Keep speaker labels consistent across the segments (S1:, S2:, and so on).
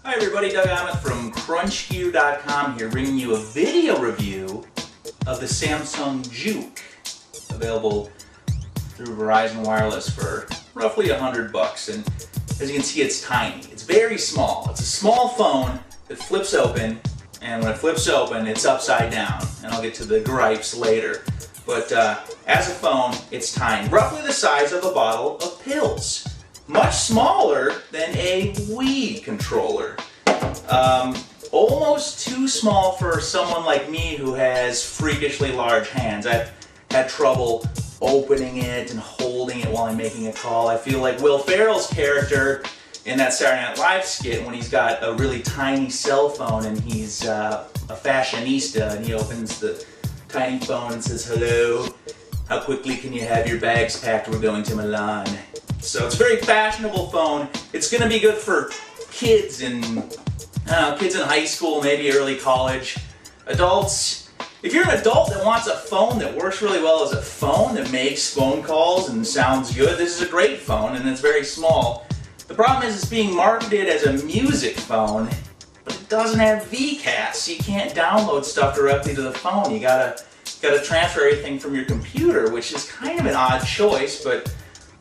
S1: Hi everybody, Doug Emmett from CrunchGear.com here, bringing you a video review of the Samsung Juke, available through Verizon Wireless for roughly $100. And as you can see, it's tiny. It's very small. It's a small phone that flips open, and when it flips open, it's upside down. And I'll get to the gripes later. But as a phone, it's tiny, roughly the size of a bottle of pills. Much smaller than a Wii controller. Almost too small for someone like me who has freakishly large hands. I've had trouble opening it and holding it while I'm making a call. I feel like Will Ferrell's character in that Saturday Night Live skit when he's got a really tiny cell phone and he's a fashionista and he opens the tiny phone and says, "Hello, how quickly can you have your bags packed? We're going to Milan." So it's a very fashionable phone. It's going to be good for kids in high school, maybe early college. Adults, if you're an adult that wants a phone that works really well as a phone, that makes phone calls and sounds good, this is a great phone, and it's very small. The problem is it's being marketed as a music phone, but it doesn't have VCAS. You can't download stuff directly to the phone. You gotta transfer everything from your computer, which is kind of an odd choice, but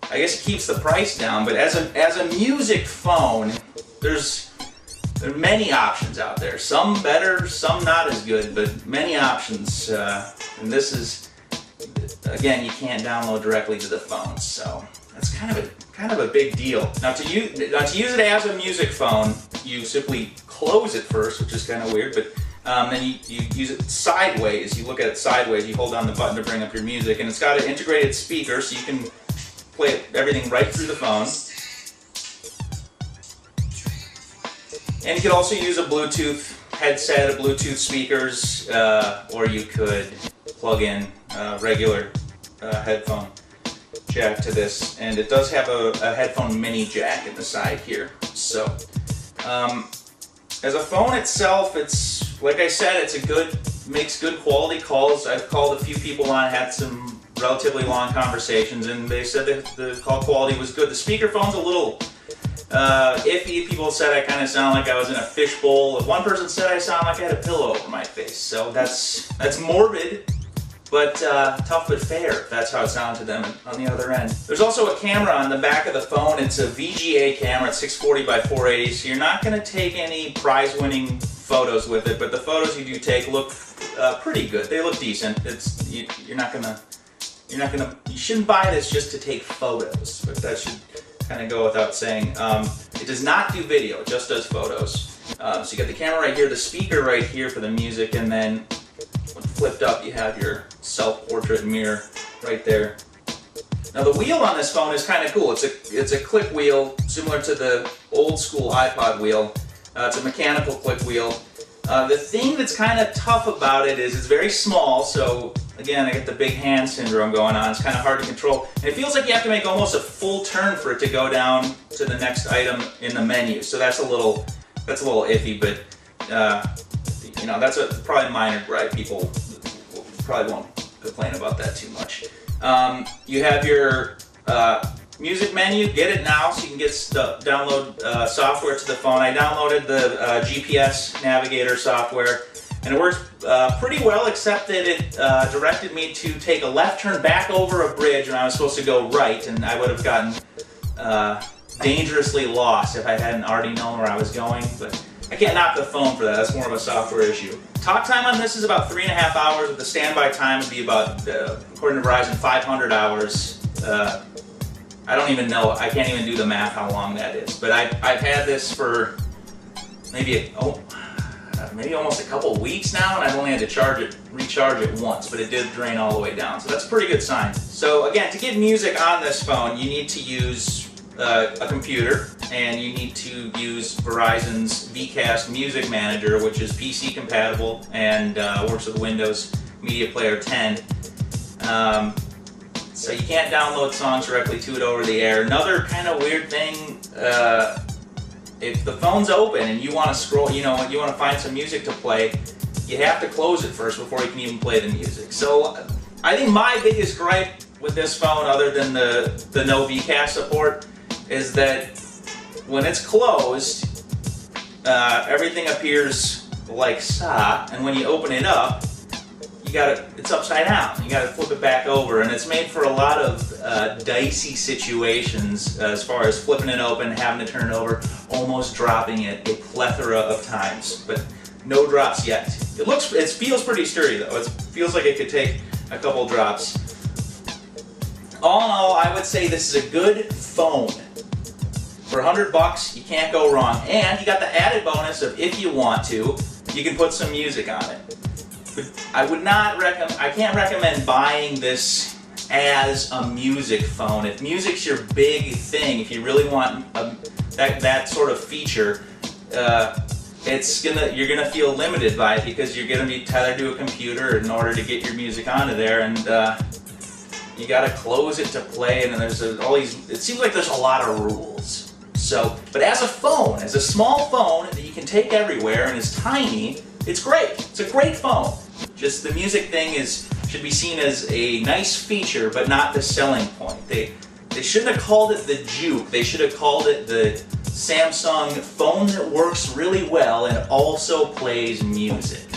S1: I guess it keeps the price down. But as a music phone, there are many options out there. Some better, some not as good, but many options. And this is, again, you can't download directly to the phone, so that's kind of a big deal. Now to use it as a music phone, you simply close it first, which is kind of weird, but then you use it sideways. You look at it sideways. You hold down the button to bring up your music, and it's got an integrated speaker, so you can play everything right through the phone. And you could also use a Bluetooth headset, Bluetooth speakers, or you could plug in a regular headphone jack to this. And it does have a headphone mini jack in the side here. So, as a phone itself, it's, like I said, makes good quality calls. I've called a few people on, had some relatively long conversations, and they said that the call quality was good. The speakerphone's a little iffy. People said I kind of sound like I was in a fishbowl. One person said I sound like I had a pillow over my face. So that's morbid, but tough but fair, if that's how it sounded to them on the other end. There's also a camera on the back of the phone. It's a VGA camera. It's 640 by 480, so you're not going to take any prize-winning photos with it, but the photos you do take look pretty good. They look decent. You shouldn't buy this just to take photos, but that should kind of go without saying. It does not do video, it just does photos. So you got the camera right here, the speaker right here for the music, and then when flipped up you have your self-portrait mirror right there. Now the wheel on this phone is kind of cool. It's a click wheel similar to the old school iPod wheel. It's a mechanical click wheel. The thing that's kind of tough about it is it's very small, so again, I get the big hand syndrome going on. It's kind of hard to control. And it feels like you have to make almost a full turn for it to go down to the next item in the menu. So that's a little iffy, but that's probably a minor gripe. People probably won't complain about that too much. You have your music menu. Get it now so you can get download software to the phone. I downloaded the GPS navigator software, and it works pretty well, except that it directed me to take a left turn back over a bridge when I was supposed to go right, and I would have gotten dangerously lost if I hadn't already known where I was going. But I can't knock the phone for that. That's more of a software issue. Talk time on this is about 3.5 hours, but the standby time would be about, according to Verizon, 500 hours. I don't even know. I can't even do the math how long that is. But I've had this for maybe almost a couple weeks now, and I've only had to recharge it once, but it did drain all the way down. So that's a pretty good sign. So again, to get music on this phone, you need to use a computer, and you need to use Verizon's VCAS Music Manager, which is PC compatible and works with Windows Media Player 10. So you can't download songs directly to it over the air. Another kind of weird thing, if the phone's open and you want to scroll, you want to find some music to play, you have to close it first before you can even play the music. So I think my biggest gripe with this phone, other than the no VCAS support, is that when it's closed, everything appears like so, and when you open it up, it's upside down. You gotta flip it back over, and it's made for a lot of dicey situations as far as flipping it open, having to turn it over, almost dropping it a plethora of times, but no drops yet. It feels pretty sturdy though. It feels like it could take a couple drops. All in all, I would say this is a good phone. For $100, you can't go wrong, and you got the added bonus of if you want to, you can put some music on it. I can't recommend buying this as a music phone. If music's your big thing, if you really want that sort of feature, you're gonna feel limited by it because you're gonna be tethered to a computer in order to get your music onto there, and you gotta close it to play, and then there's all these. It seems like there's a lot of rules. So, but as a phone, as a small phone that you can take everywhere and is tiny, it's great. It's a great phone. Just the music thing should be seen as a nice feature, but not the selling point. They shouldn't have called it the Juke. They should have called it the Samsung phone that works really well and also plays music.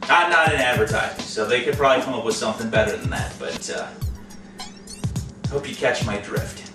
S1: I'm not in advertising, so they could probably come up with something better than that, but hope you catch my drift.